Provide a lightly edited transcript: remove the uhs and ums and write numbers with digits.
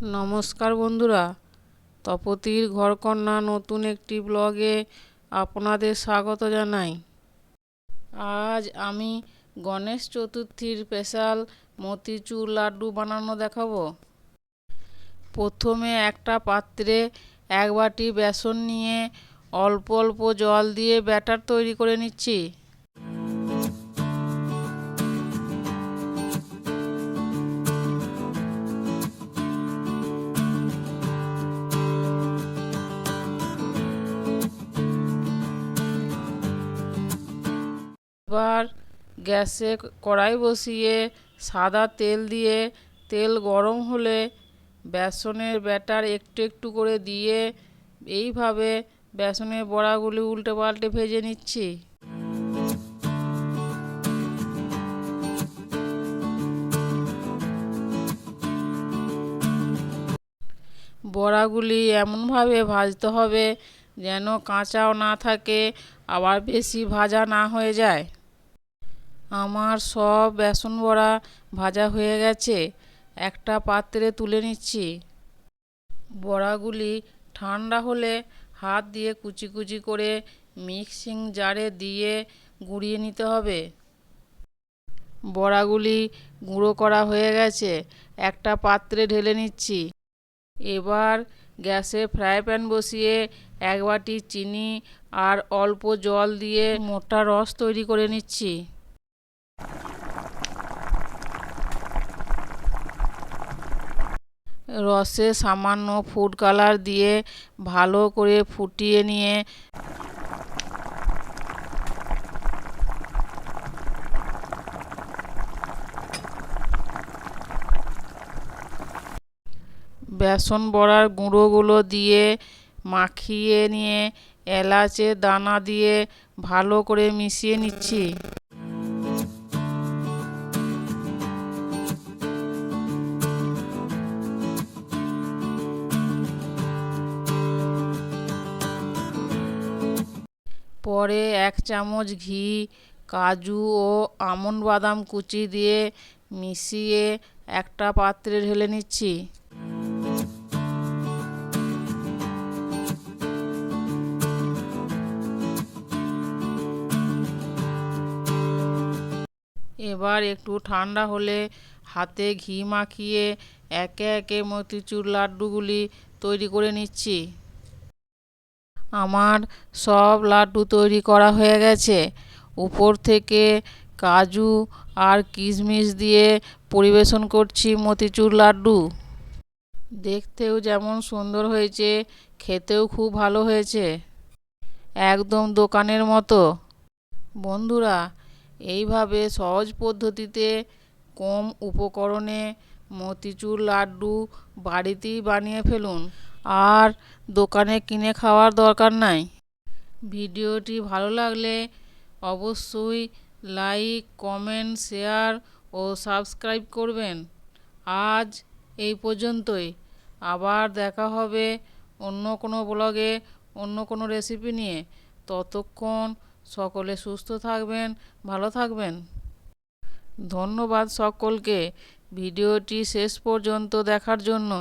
নমস্কার বন্ধুরা, তপতির ঘরকন্না নতুন একটি ব্লগে আপনাদের স্বাগত জানাই। আজ আমি গণেশ চতুর্থীর স্পেশাল মতিচুর লাড্ডু বানানো দেখাবো। প্রথমে একটা পাত্রে এক বাটি বেসন নিয়ে অল্প অল্প জল দিয়ে ব্যাটার তৈরি করে নিচ্ছি। এবার গ্যাসে কড়াই বসিয়ে সাদা তেল দিয়ে তেল গরম হলে বেসনের ব্যাটার একটু একটু করে দিয়ে এইভাবে বেসনের বড়াগুলি উল্টে পাল্টে ভেজে নিচ্ছি। বড়াগুলি এমনভাবে ভাজতে হবে যেন কাঁচাও না থাকে, আবার বেশি ভাজা না হয়ে যায়। আমার সব বেসন বড়া ভাজা হয়ে গেছে, একটা পাত্রে তুলে নিচ্ছি। বড়াগুলি ঠান্ডা হলে হাত দিয়ে কুচি কুচি করে মিক্সিং জারে দিয়ে গুঁড়িয়ে নিতে হবে। বড়াগুলি গুঁড়ো করা হয়ে গেছে, একটা পাত্রে ঢেলে নিচ্ছি। এবার গ্যাসে ফ্রাই প্যান বসিয়ে এক বাটি চিনি আর অল্প জল দিয়ে মোটা রস তৈরি করে নিচ্ছি। রসে সামান্য ফুড কালার দিয়ে ভালো করে ফুটিয়ে নিয়ে বেসন বড়ার গুঁড়োগুলো দিয়ে মাখিয়ে নিয়ে এলাচের দানা দিয়ে ভালো করে মিশিয়ে নিচ্ছি। পরে এক চামচ ঘি, কাজু ও আমন্ড বাদাম কুচি দিয়ে মিশিয়ে একটা পাত্রে ঢেলে নিচ্ছি। এবার একটু ঠান্ডা হলে হাতে ঘি মাখিয়ে একে একে মতিচুর লাড্ডুগুলি তৈরি করে নিচ্ছি। আমার সব লাড্ডু তৈরি করা হয়ে গেছে। উপর থেকে কাজু আর কিশমিশ দিয়ে পরিবেশন করছি মতিচুর লাড্ডু। দেখতেও যেমন সুন্দর হয়েছে, খেতেও খুব ভালো হয়েছে, একদম দোকানের মতো। বন্ধুরা, এইভাবে সহজ পদ্ধতিতে কম উপকরণে মতিচুর লাড্ডু বাড়িতেই বানিয়ে ফেলুন, আর দোকানে কিনে খাওয়ার দরকার নাই। ভিডিওটি ভালো লাগলে অবশ্যই লাইক, কমেন্ট, শেয়ার ও সাবস্ক্রাইব করবেন। আজ এই পর্যন্তই, আবার দেখা হবে অন্য কোনো ব্লগে অন্য কোনো রেসিপি নিয়ে। ততক্ষণ সকলে সুস্থ থাকবেন, ভালো থাকবেন। ধন্যবাদ সকলকে ভিডিওটি শেষ পর্যন্ত দেখার জন্য।